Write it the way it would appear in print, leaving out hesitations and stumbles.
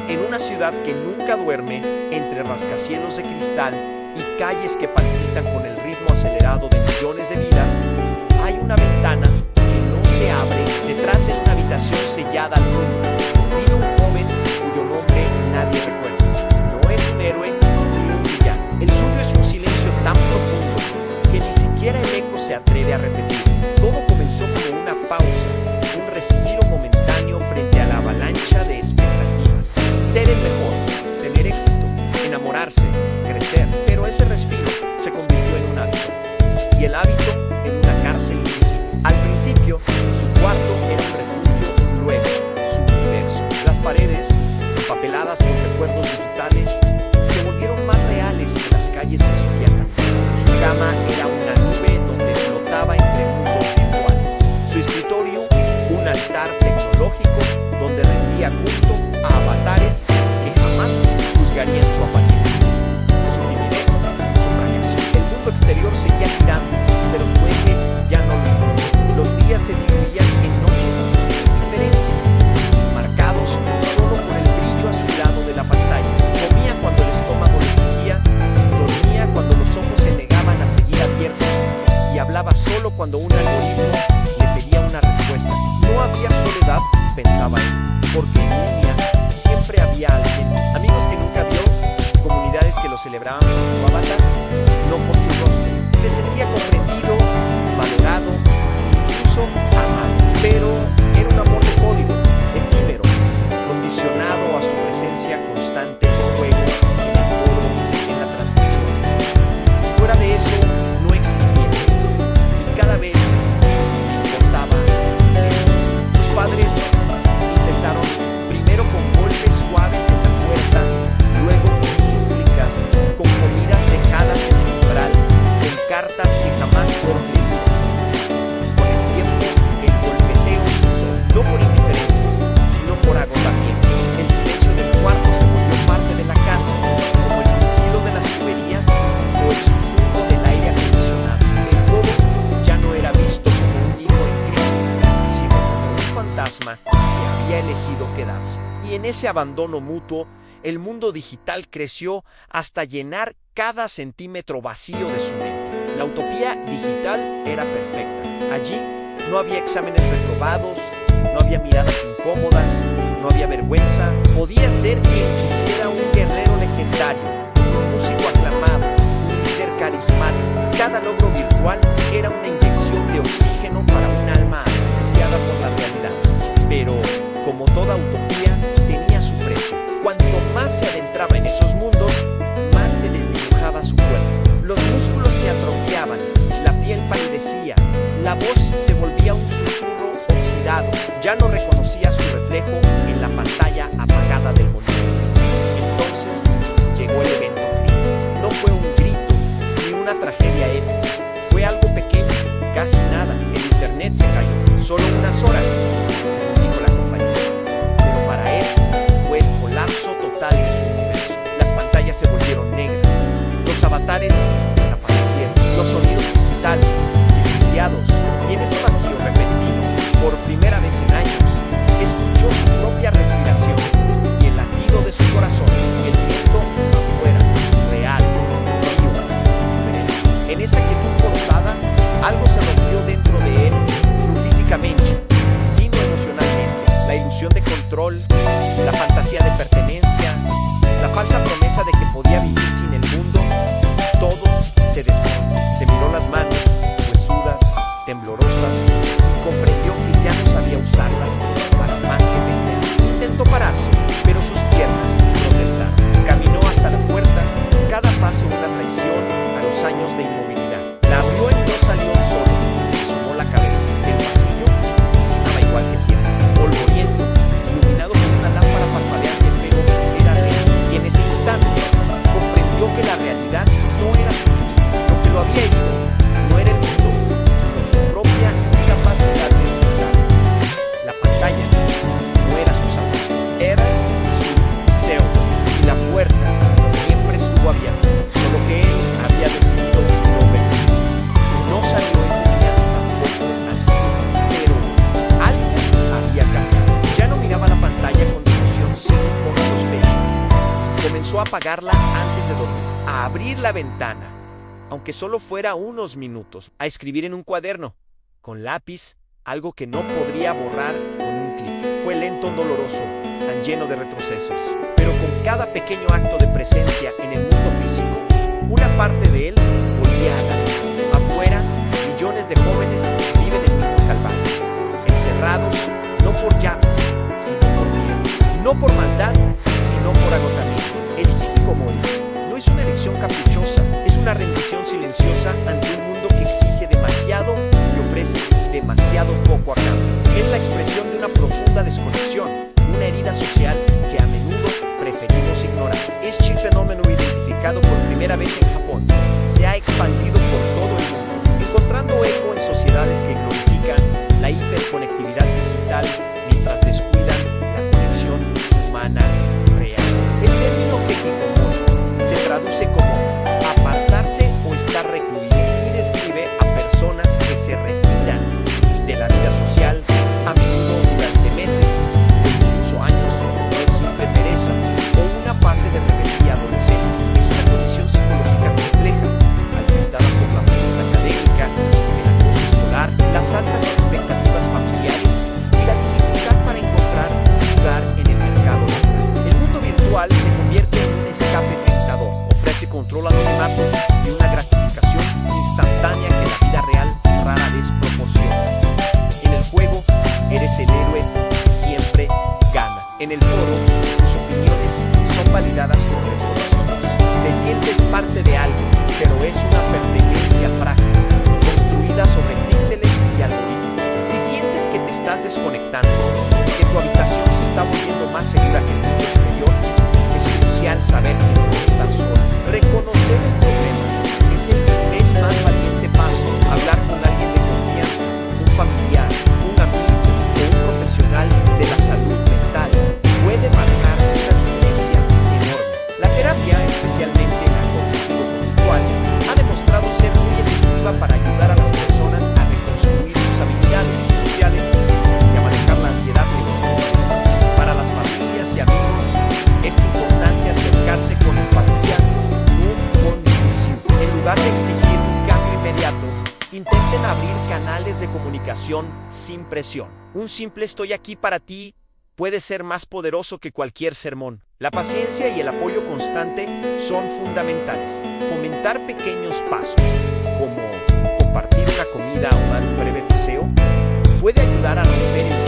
En una ciudad que nunca duerme, entre rascacielos de cristal y calles que palpitan con el ritmo acelerado de millones de vidas, hay una ventana que no se abre detrás de una habitación sellada al mundo. Vive un joven cuyo nombre nadie recuerda. No es un héroe ni un villano. El suyo es un silencio tan profundo que ni siquiera el eco se atreve a repetir. Todo comenzó como una pausa, un respiro momentáneo frente a la avalancha de expectativas. Ser el mejor, tener éxito, enamorarse, crecer. Pero ese respiro se convirtió en un hábito. Y el hábito en una cárcel invisible. Al principio, su cuarto era un refugio, luego su universo. Las paredes, empapeladas con recuerdos digitales, se volvieron más reales que las calles que solía caminar. Su cama era una nube donde flotaba entre mundos virtuales. Su escritorio, un altar tecnológico donde rendía culto a avatares que jamás juzgarían su apariencia, su timidez, su fracaso. El mundo exterior seguía girando, pero su eje ya no lo hizo. Los días se diluían en noches sin diferencia, marcados solo por el brillo azulado de la pantalla. Comía cuando el estómago le exigía, dormía cuando los ojos se negaban a seguir abiertos y hablaba solo cuando un algoritmo le pedía una respuesta. No había soledad, pensaba él, porque en línea siempre había alguien, amigos que nunca vio, comunidades que lo celebraban por su avatar, no por su rostro. Se sentía comprendido, valorado, incluso amado, pero era un amor de código, efímero, condicionado a su presencia constante en el juego, en el foro, en la transmisión. Fuera de eso, no existía, y cada vez importaba menos. Sus padres intentaron, primero con golpes suaves en la puerta, luego con súplicas, con comidas dejadas en su umbral, con cartas que jamás fueron leídas. Con el tiempo, el golpeteo cesó, no por indiferencia, sino por agotamiento. El silencio del cuarto se volvió parte de la casa, como el rugido de las tuberías o el susurro del aire acondicionado. El joven ya no era visto como un niño en crisis, sino como un fantasma que había elegido quedarse. Y en ese abandono mutuo, el mundo digital creció hasta llenar cada centímetro vacío de su mente. La utopía digital era perfecta. Allí no había exámenes reprobados, no había miradas incómodas, no había vergüenza. Podía ser quien quisiera, un guerrero legendario, un músico aclamado, un líder carismático. Cada logro virtual era una inyección de oxígeno para un alma asfixiada por la realidad. Pero, como toda utopía, tenía su precio. Cuanto más se adentraba en esos mundos, más se les dibujaba su cuerpo. Los músculos se atrofiaban, la piel palidecía, la voz se volvía un susurro oxidado. Ya no reconocía su reflejo en la pantalla apagada del monitor. comenzó a apagarla antes de dormir, a abrir la ventana, aunque solo fuera unos minutos, a escribir en un cuaderno, con lápiz, algo que no podría borrar con un clic. Fue lento, doloroso, tan lleno de retrocesos, pero con cada pequeño acto de presencia en el mundo físico, una parte de él volvía a ganar. Afuera, millones de jóvenes viven el mismo calvario, encerrados no por llaves, sino por miedo, no por maldad, sino por agotamiento. Elige como él. No es una elección caprichosa, es una rendición silenciosa ante un mundo que exige demasiado y ofrece demasiado poco a cambio. Es la expresión de una profunda desconexión, una herida social que a menudo preferimos ignorar. Este fenómeno, identificado por primera vez en Japón, se ha expandido por todo el mundo, encontrando eco en sociedades que glorifican la hiperconectividad digital mientras descuidan la conexión humana real. El término hikikomori se traduce como apartarse o estar recluido y describe a personas que se retiran de la vida social, a menudo durante meses, incluso años, por simple pereza o una fase de rebeldía adolescente. Es una condición psicológica compleja, alimentada por la presión académica, el acoso escolar, las altas expectativas familiares y la dificultad para encontrar un lugar en el mercado laboral. El mundo virtual se convierte en un escape tentador, ofrece control anonimato y una gratificación instantánea que la vida real rara vez proporciona. En el juego, eres el héroe que siempre gana. En el foro, tus opiniones son validadas con desconocidos. Te sientes parte de algo, pero es una pertenencia frágil, construida sobre píxeles y algoritmos. Si sientes que te estás desconectando, que tu habitación se está volviendo más segura que el mundo exterior, es crucial saber que no estás solo. Reconocer el problema es el primer y más valiente paso. Hablar con alguien de confianza, un familiar, un amigo o un profesional de la salud mental puede marcar una diferencia enorme. La terapia, especialmente la cognitivo-conductual, ha demostrado ser muy efectiva para ayudar a las personas a reconstruir sus habilidades sociales y a manejar la ansiedad que les produce. Para las familias y amigos, es importante acercarse con empatía, no con juicio. En lugar de exigir un cambio inmediato, intenten abrir canales de comunicación sin presión. Un simple "estoy aquí para ti" puede ser más poderoso que cualquier sermón. La paciencia y el apoyo constante son fundamentales. Fomentar pequeños pasos, como compartir una comida o dar un breve paseo, puede ayudar a romper el